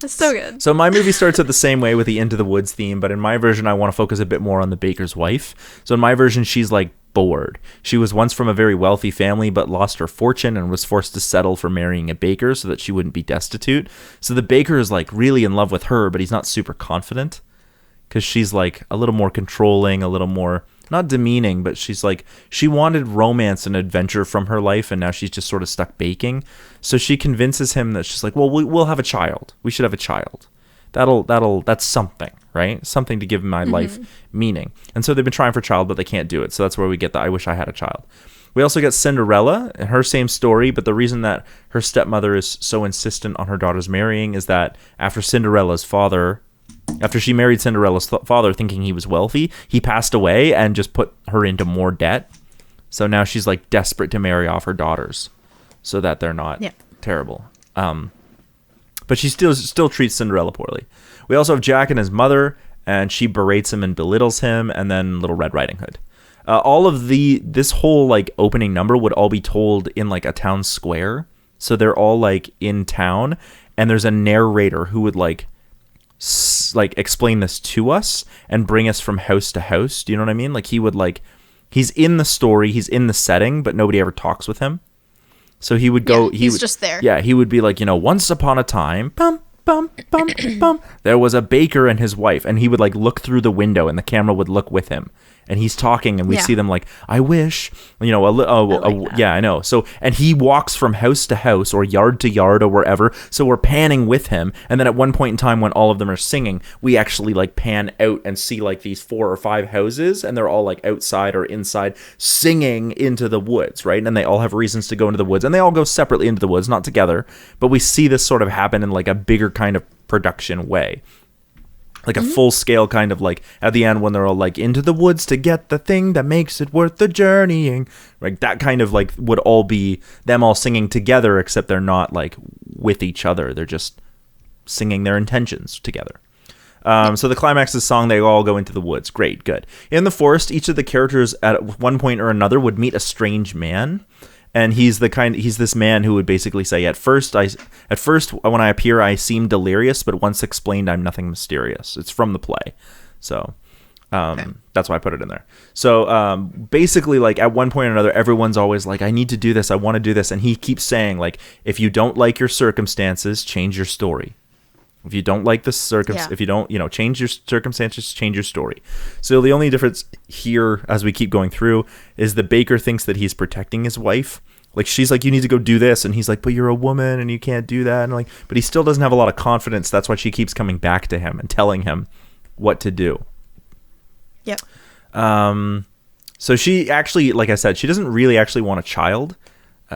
It's so good. So my movie starts out the same way with the Into the Woods theme, but in my version, I want to focus a bit more on the baker's wife. So in my version, she's like bored. She was once from a very wealthy family, but lost her fortune and was forced to settle for marrying a baker so that she wouldn't be destitute. So the baker is like really in love with her, but he's not super confident because she's like a little more controlling, a little more not demeaning, but she's like, she wanted romance and adventure from her life, and now she's just sort of stuck baking. So she convinces him that she's like, well, we'll have a child. We should have a child. That's something, right? Something to give my life meaning. And so they've been trying for a child, but they can't do it. So that's where we get the I wish I had a child. We also get Cinderella, and her same story, but the reason that her stepmother is so insistent on her daughter's marrying is that after she married Cinderella's father thinking he was wealthy, he passed away and just put her into more debt. So now she's like desperate to marry off her daughters so that they're not terrible. But she still treats Cinderella poorly. We also have Jack and his mother, and she berates him and belittles him, and then Little Red Riding Hood. All of this whole like opening number would all be told in like a town square. So they're all like in town, and there's a narrator who would like explain this to us and bring us from house to house. Do you know what I mean? Like he would like, he's in the story, he's in the setting, but nobody ever talks with him. So he would go, he's just there. Yeah, he would be like, once upon a time, bum, bum, bum, bum, there was a baker and his wife, and he would like look through the window and the camera would look with him. And he's talking, and we see them like, I wish, yeah, I know. So, and he walks from house to house or yard to yard or wherever. So we're panning with him. And then at one point in time when all of them are singing, we actually like pan out and see like these 4 or 5 houses, and they're all like outside or inside singing into the woods, right? And they all have reasons to go into the woods, and they all go separately into the woods, not together. But we see this sort of happen in like a bigger kind of production way. Like a full scale kind of like at the end when they're all like into the woods to get the thing that makes it worth the journeying. Like that kind of like would all be them all singing together, except they're not like with each other. They're just singing their intentions together. So the climax of the song, they all go into the woods. Great, good. In the forest, each of the characters at one point or another would meet a strange man. And he's this man who would basically say, at first when I appear, I seem delirious, but once explained, I'm nothing mysterious. It's from the play. So that's why I put it in there. So basically, like at one point or another, everyone's always like, I need to do this. I want to do this. And he keeps saying, like, if you don't like your circumstances, change your story. If you don't like the if you don't, change your circumstances, change your story. So the only difference here, as we keep going through, is the baker thinks that he's protecting his wife. Like she's like, you need to go do this, and he's like, but you're a woman and you can't do that. And like, but he still doesn't have a lot of confidence. That's why she keeps coming back to him and telling him what to do. Yep. So she actually, like I said, she doesn't really actually want a child.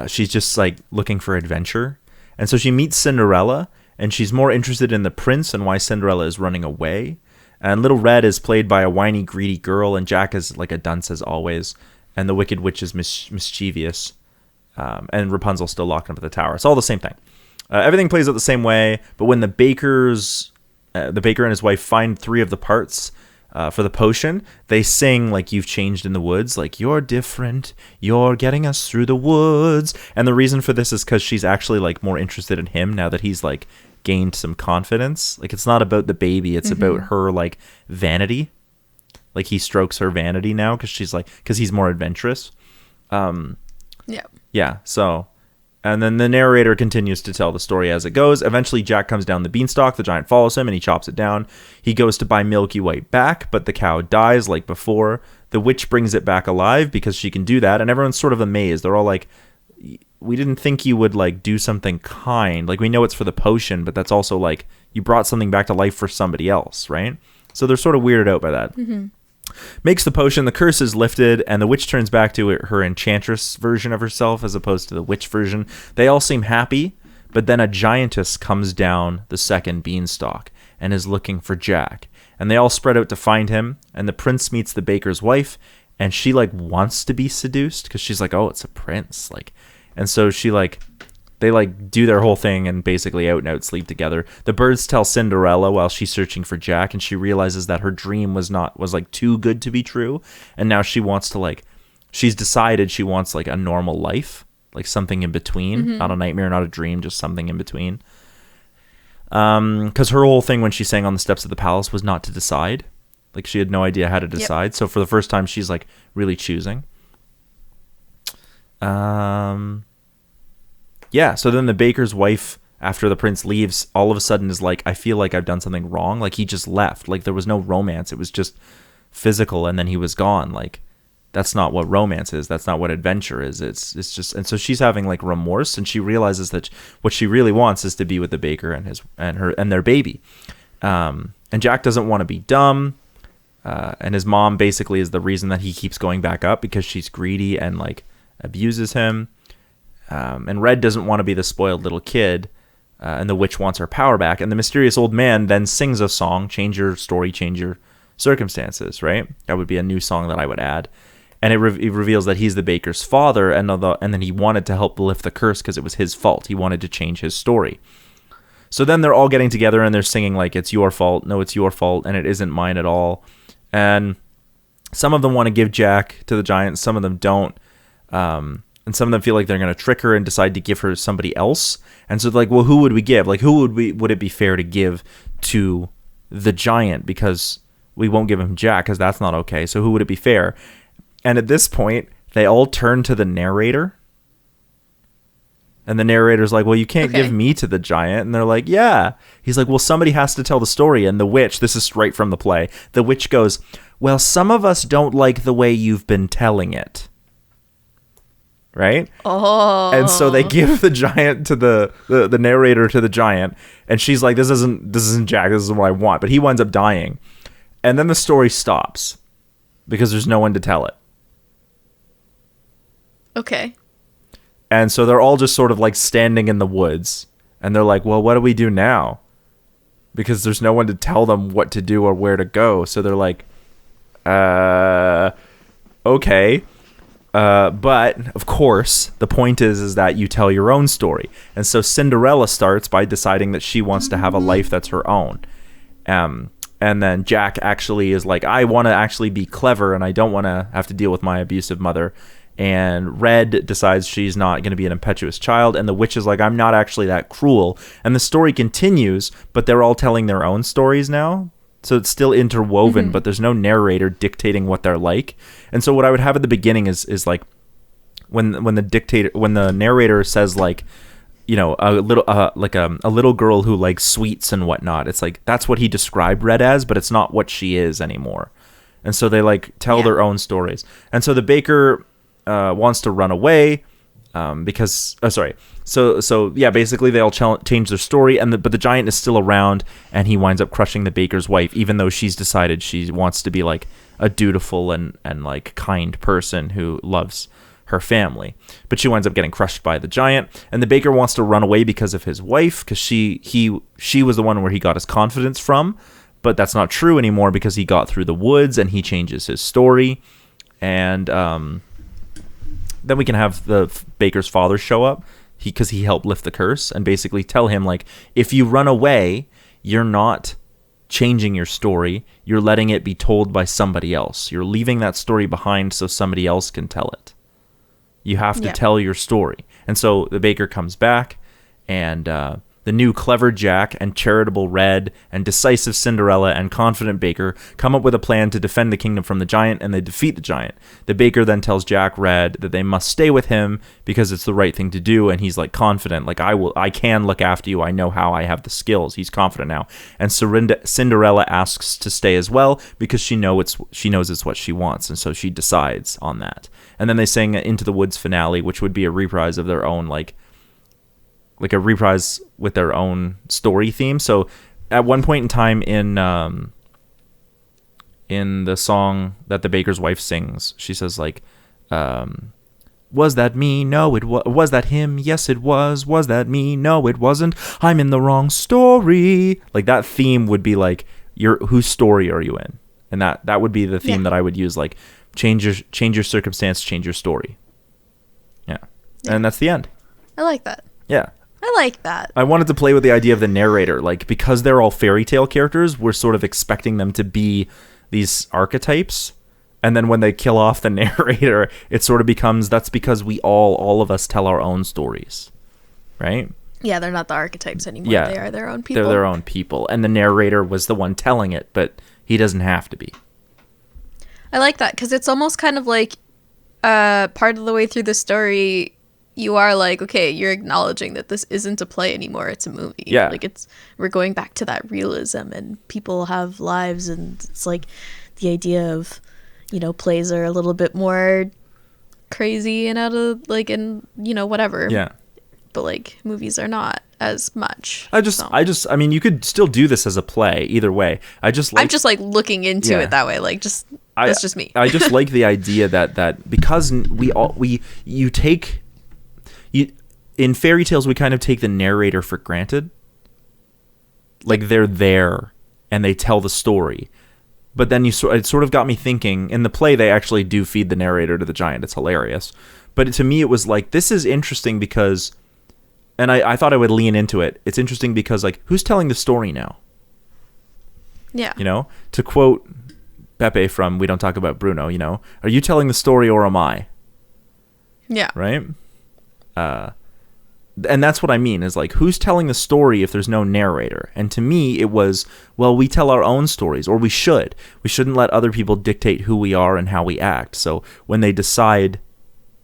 She's just like looking for adventure, and so she meets Cinderella. And she's more interested in the prince and why Cinderella is running away. And Little Red is played by a whiny, greedy girl. And Jack is like a dunce as always. And the Wicked Witch is mischievous. And Rapunzel's still locked up at the tower. It's all the same thing. Everything plays out the same way. But when the baker and his wife find 3 of the parts for the potion, they sing like You've Changed in the Woods. Like, you're different. You're getting us through the woods. And the reason for this is because she's actually like more interested in him now that he's like gained some confidence. Like it's not about the baby, it's about her like vanity. Like he strokes her vanity now because he's more adventurous. So and then the narrator continues to tell the story as it goes. Eventually Jack comes down the beanstalk, the giant follows him and he chops it down. He goes to buy Milky Way back, but the cow dies like before. The witch brings it back alive because she can do that, and everyone's sort of amazed. They're all like, we didn't think you would like do something kind. Like we know it's for the potion, but that's also like you brought something back to life for somebody else, right? So they're sort of weirded out by that. makes the potion, the curse is lifted, and the witch turns back to her enchantress version of herself as opposed to the witch version. They all seem happy, but then a giantess comes down the second beanstalk and is looking for Jack. And they all spread out to find him, and the prince meets the baker's wife, and she like wants to be seduced because she's like, oh, it's a prince, like, and so she like, they like do their whole thing and basically out and out sleep together. The birds tell Cinderella while she's searching for Jack, and she realizes that her dream was like too good to be true, and now she wants to like, she's decided she wants like a normal life, like something in between, not a nightmare, not a dream, just something in between. Because her whole thing when she sang on the steps of the palace was not to decide. Like she had no idea how to decide. Yep. So for the first time, she's like really choosing. Yeah. So then the baker's wife, after the prince leaves, all of a sudden is like, I feel like I've done something wrong. Like he just left. Like there was no romance. It was just physical, and then he was gone. Like that's not what romance is. That's not what adventure is. It's just, and so she's having like remorse, and she realizes that what she really wants is to be with the baker and their baby. And Jack doesn't want to be dumb. And his mom basically is the reason that he keeps going back up, because she's greedy and like abuses him. And Red doesn't want to be the spoiled little kid. And the witch wants her power back. And the mysterious old man then sings a song, change your story, change your circumstances, right? That would be a new song that I would add. And it reveals that he's the baker's father, and then he wanted to help lift the curse because it was his fault. He wanted to change his story. So then they're all getting together and they're singing like, it's your fault. No, it's your fault. And it isn't mine at all. And some of them want to give Jack to the giant. Some of them don't. And some of them feel like they're going to trick her and decide to give her somebody else. And so like, well, who would we give? Like, who would it be fair to give to the giant? Because we won't give him Jack because that's not okay. So who would it be fair? And at this point, they all turn to the narrator. And the narrator's like, well, you can't give me to the giant. And they're like, yeah. He's like, well, somebody has to tell the story. And the witch, this is straight from the play, the witch goes, well, some of us don't like the way you've been telling it. Right? Oh. And so they give the giant to the narrator to the giant. And she's like, this isn't Jack. This isn't what I want. But he winds up dying. And then the story stops because there's no one to tell it. Okay. And so they're all just sort of like standing in the woods, and they're like, well, what do we do now? Because there's no one to tell them what to do or where to go. So they're like, okay. But of course, the point is that you tell your own story. And so Cinderella starts by deciding that she wants to have a life that's her own. And then Jack actually is like, I want to actually be clever, and I don't want to have to deal with my abusive mother. And Red decides she's not going to be an impetuous child. And the witch is like, I'm not actually that cruel. And the story continues, but they're all telling their own stories now. So it's still interwoven, but there's no narrator dictating what they're like. And so what I would have at the beginning is like when the narrator says like, you know, a little girl who likes sweets and whatnot. It's like, that's what he described Red as, but it's not what she is anymore. And so they like tell their own stories. And so the baker wants to run away because basically they all change their story, but the giant is still around, and he winds up crushing the baker's wife, even though she's decided she wants to be like a dutiful and like kind person who loves her family. But she winds up getting crushed by the giant, and the baker wants to run away because of his wife, because she was the one where he got his confidence from. But that's not true anymore because he got through the woods and he changes his story. And then we can have the baker's father show up because he helped lift the curse, and basically tell him, like, if you run away, you're not changing your story. You're letting it be told by somebody else. You're leaving that story behind so somebody else can tell it. You have to tell your story. And so the baker comes back, and the new clever Jack and charitable Red and decisive Cinderella and confident Baker come up with a plan to defend the kingdom from the giant, and they defeat the giant. The baker then tells Jack Red that they must stay with him because it's the right thing to do, and he's like confident, like, I can look after you. I know how. I have the skills. He's confident now. And Cinderella asks to stay as well because she knows it's what she wants, and so she decides on that. And then they sing Into the Woods finale, which would be a reprise of their own like a reprise with their own story theme. So at one point in time in in the song that the baker's wife sings. She says like, was that me? No, it was. Was that him? Yes, it was. Was that me? No, it wasn't. I'm in the wrong story. Like that theme would be like, whose story are you in? And that would be the theme that I would use. Like, change your circumstance, change your story. Yeah. And that's the end. I like that. Yeah. I like that. I wanted to play with the idea of the narrator. Like, because they're all fairy tale characters, we're sort of expecting them to be these archetypes. And then when they kill off the narrator, it sort of becomes, that's because all of us tell our own stories. Right? Yeah, they're not the archetypes anymore. Yeah. They are their own people. They're their own people. And the narrator was the one telling it, but he doesn't have to be. I like that, because it's almost kind of like part of the way through the story, you are like, okay, you're acknowledging that this isn't a play anymore, it's a movie. Yeah. Like, we're going back to that realism, and people have lives, and it's like the idea of, plays are a little bit more crazy and out of, like, and, whatever. Yeah. But, like, movies are not as much. I mean, you could still do this as a play either way. I'm just like looking into it that way. Like, that's just me. I just like the idea that because in fairy tales, we kind of take the narrator for granted. Like, they're there and they tell the story. But then it sort of got me thinking, in the play, they actually do feed the narrator to the giant. It's hilarious. But to me, it was like, this is interesting because, and I thought I would lean into it. It's interesting because, like, who's telling the story now? Yeah. To quote Pepe from We Don't Talk About Bruno, are you telling the story or am I? Yeah. Right? And that's what I mean, is like, who's telling the story if there's no narrator? And to me, it was, well, we tell our own stories, or we should. We shouldn't let other people dictate who we are and how we act. So when they decide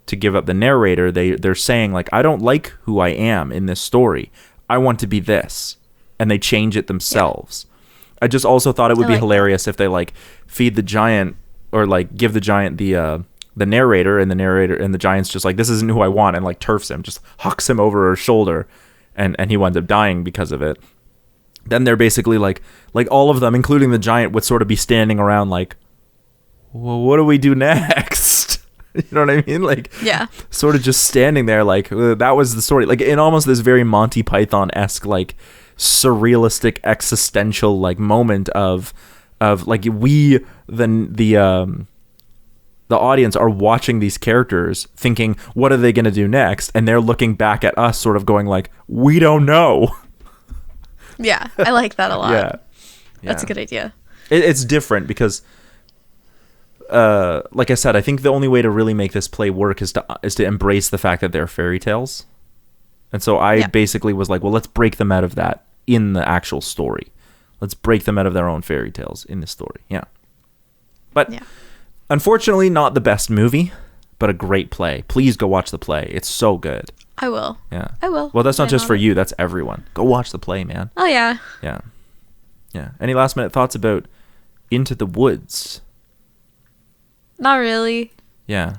to give up the narrator, they're saying, like, I don't like who I am in this story. I want to be this. And they change it themselves. Yeah. I just also thought it would be hilarious if they, like, feed the giant, or, like, give the giant the narrator, and the giant's just like, this isn't who I want, and, like, turfs him, just hucks him over her shoulder, and he winds up dying because of it. Then they're basically like all of them, including the giant, would sort of be standing around like, well, what do we do next? You know what I mean? Like, yeah, sort of just standing there like, that was the story. Like, in almost this very Monty Python-esque, like, surrealistic existential, like, moment of like, we the audience are watching these characters thinking, what are they going to do next? And they're looking back at us sort of going like, we don't know. Yeah, I like that a lot. Yeah. That's a good idea. It's different because, like I said, I think the only way to really make this play work is to embrace the fact that they're fairy tales. And so I basically was like, well, let's break them out of that in the actual story. Let's break them out of their own fairy tales in the story. Yeah. But unfortunately, not the best movie, but a great play. Please go watch the play. It's so good. I will. Yeah. I will. Well, that's not just for you. That's everyone. Go watch the play, man. Oh, yeah. Yeah. Yeah. Any last minute thoughts about Into the Woods? Not really. Yeah.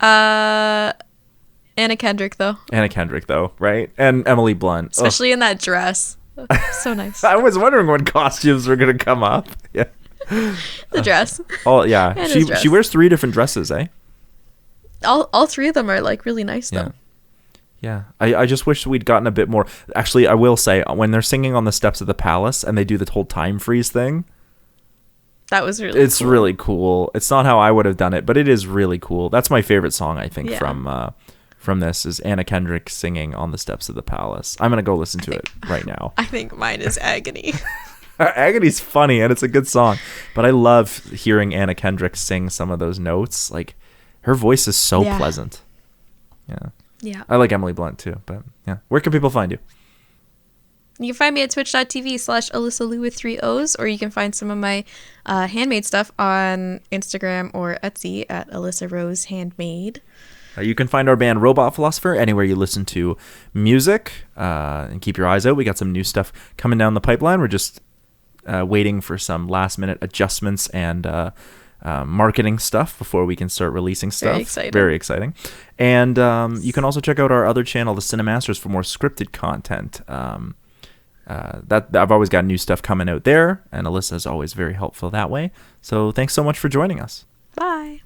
Anna Kendrick, though. Right? And Emily Blunt. Especially in that dress. So nice. I was wondering when costumes were going to come up. Yeah. The dress. Oh, yeah. She wears 3 different dresses, eh? All 3 of them are, like, really nice, though. Yeah. I just wish we'd gotten a bit more. Actually, I will say, when they're singing on the steps of the palace and they do the whole time freeze thing, that was it's cool. Really cool. It's not how I would have done it, but it is really cool. That's my favorite song, I think, from this, is Anna Kendrick singing on the steps of the palace. I'm going to go listen to it right now. I think mine is Agony. Agony's funny, and it's a good song. But I love hearing Anna Kendrick sing some of those notes. Like, her voice is so pleasant. Yeah. Yeah. I like Emily Blunt, too. But, yeah. Where can people find you? You can find me at twitch.tv/AlyssaLou with 3 O's, or you can find some of my handmade stuff on Instagram or Etsy at Alyssa Rose Handmade. You can find our band Robot Philosopher anywhere you listen to music, and keep your eyes out. We got some new stuff coming down the pipeline. We're just waiting for some last-minute adjustments and marketing stuff before we can start releasing stuff. Very exciting. And you can also check out our other channel, the CineCasters, for more scripted content. that I've always got new stuff coming out there, and Alyssa is always very helpful that way. So thanks so much for joining us. Bye.